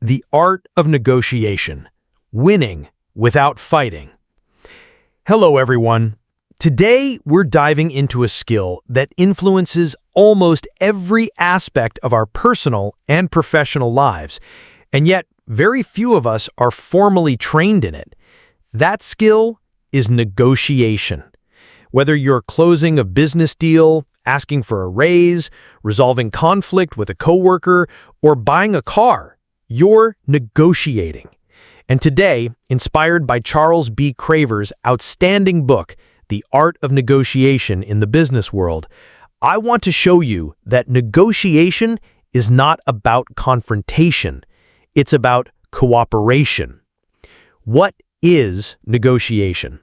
The art of negotiation. Winning without fighting. Hello, everyone. Today, we're diving into a skill that influences almost every aspect of our personal and professional lives, and yet very few of us are formally trained in it. That skill is negotiation. Whether you're closing a business deal, asking for a raise, resolving conflict with a coworker, or buying a car, you're negotiating. And today, inspired by Charles B. Craver's outstanding book, The Art of Negotiation in the Business World, I want to show you that negotiation is not about confrontation. It's about cooperation. What is negotiation?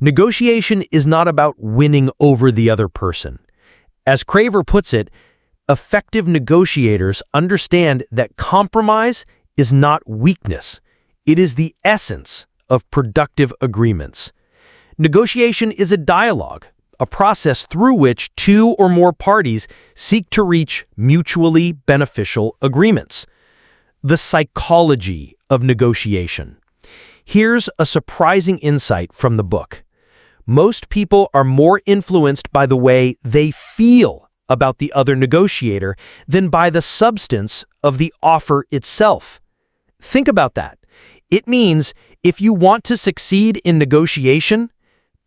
Negotiation is not about winning over the other person. As Craver puts it, effective negotiators understand that compromise is not weakness. It is the essence of productive agreements. Negotiation is a dialogue, a process through which two or more parties seek to reach mutually beneficial agreements. The psychology of negotiation. Here's a surprising insight from the book. Most people are more influenced by the way they feel about the other negotiator than by the substance of the offer itself. Think about that. It means if you want to succeed in negotiation,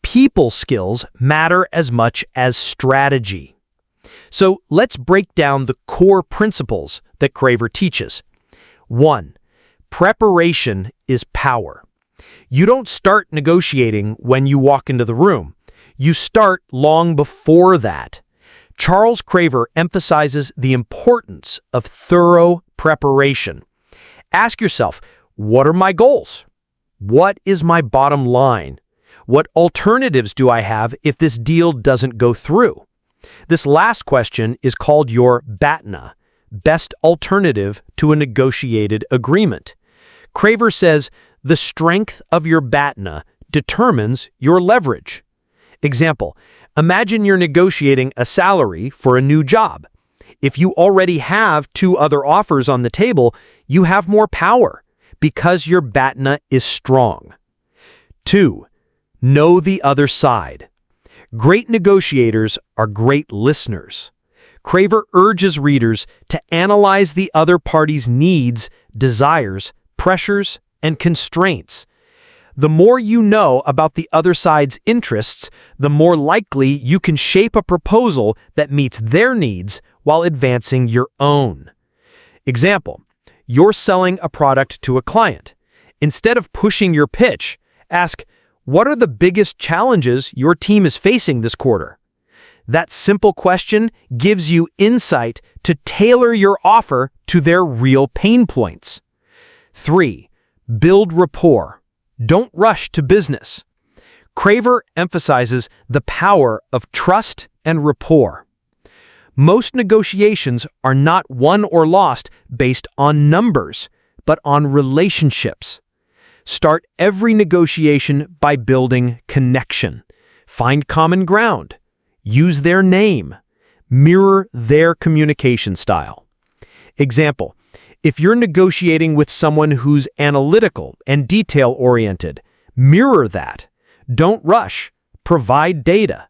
people skills matter as much as strategy. So let's break down the core principles that Craver teaches. 1. Preparation is power. You don't start negotiating when you walk into the room. You start long before that. Charles Craver emphasizes the importance of thorough preparation. Ask yourself, what are my goals? What is my bottom line? What alternatives do I have if this deal doesn't go through? This last question is called your BATNA, best alternative to a negotiated agreement. Craver says, the strength of your BATNA determines your leverage. Example, imagine you're negotiating a salary for a new job. If you already have 2 other offers on the table, you have more power because your BATNA is strong. 2. Know the other side. Great negotiators are great listeners. Craver urges readers to analyze the other party's needs, desires, pressures, and constraints. The more you know about the other side's interests, the more likely you can shape a proposal that meets their needs while advancing your own. Example, you're selling a product to a client. Instead of pushing your pitch, ask, what are the biggest challenges your team is facing this quarter? That simple question gives you insight to tailor your offer to their real pain points. 3. Build rapport. Don't rush to business. Craver emphasizes the power of trust and rapport. Most negotiations are not won or lost based on numbers, but on relationships. Start every negotiation by building connection. Find common ground. Use their name. Mirror their communication style. Example, if you're negotiating with someone who's analytical and detail-oriented, mirror that. Don't rush. Provide data.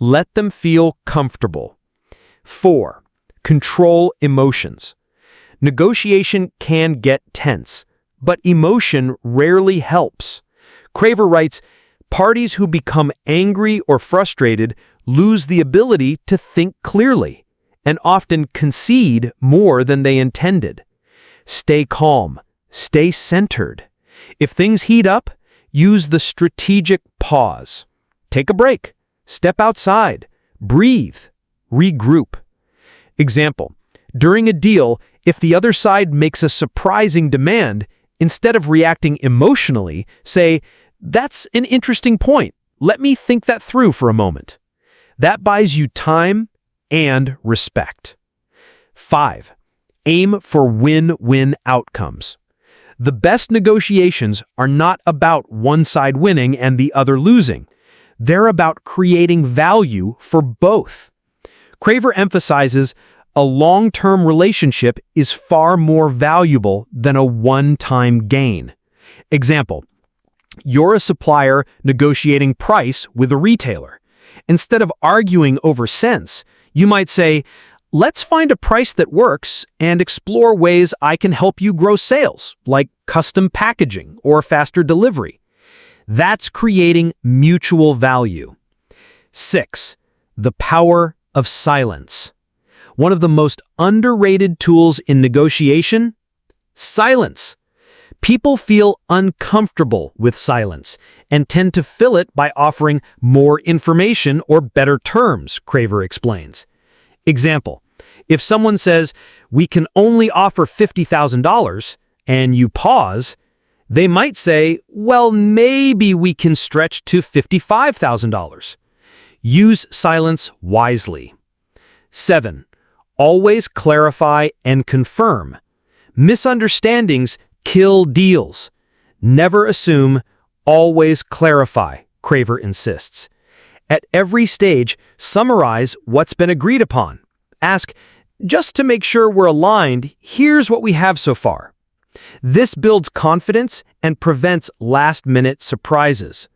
Let them feel comfortable. 4. Control emotions. Negotiation can get tense, but emotion rarely helps. Craver writes, parties who become angry or frustrated lose the ability to think clearly and often concede more than they intended. Stay calm. Stay centered. If things heat up, use the strategic pause. Take a break. Step outside. Breathe. Regroup. Example, during a deal, if the other side makes a surprising demand, instead of reacting emotionally, say, that's an interesting point. Let me think that through for a moment. That buys you time and respect. 5. Aim for win-win outcomes. The best negotiations are not about one side winning and the other losing. They're about creating value for both. Craver emphasizes A long-term relationship is far more valuable than a one-time gain. Example, you're a supplier negotiating price with a retailer. Instead of arguing over cents, you might say, let's find a price that works and explore ways I can help you grow sales, like custom packaging or faster delivery. That's creating mutual value. 6. The power of silence. One of the most underrated tools in negotiation? Silence. People feel uncomfortable with silence and tend to fill it by offering more information or better terms, Craver explains. Example, if someone says, we can only offer $50,000, and you pause, they might say, well, maybe we can stretch to $55,000. Use silence wisely. 7. Always clarify and confirm. Misunderstandings kill deals. Never assume, always clarify, Craver insists. At every stage, summarize what's been agreed upon. Ask, just to make sure we're aligned, here's what we have so far. This builds confidence and prevents last-minute surprises.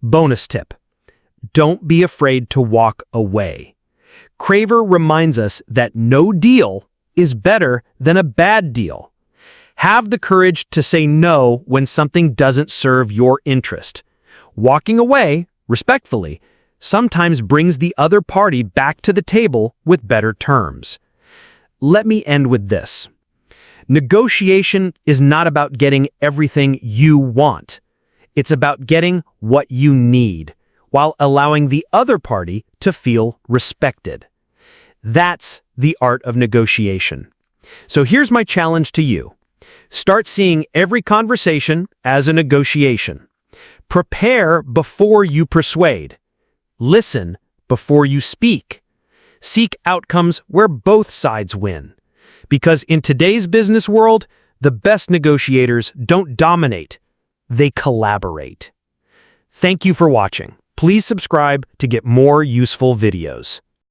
Bonus tip: don't be afraid to walk away. Craver reminds us that no deal is better than a bad deal. Have the courage to say no when something doesn't serve your interest. Walking away, respectfully, sometimes brings the other party back to the table with better terms. Let me end with this. Negotiation is not about getting everything you want. It's about getting what you need, while allowing the other party to feel respected. That's the art of negotiation. So here's my challenge to you. Start seeing every conversation as a negotiation. Prepare before you persuade. Listen before you speak. Seek outcomes where both sides win. Because in today's business world, the best negotiators don't dominate, they collaborate. Thank you for watching. Please subscribe to get more useful videos.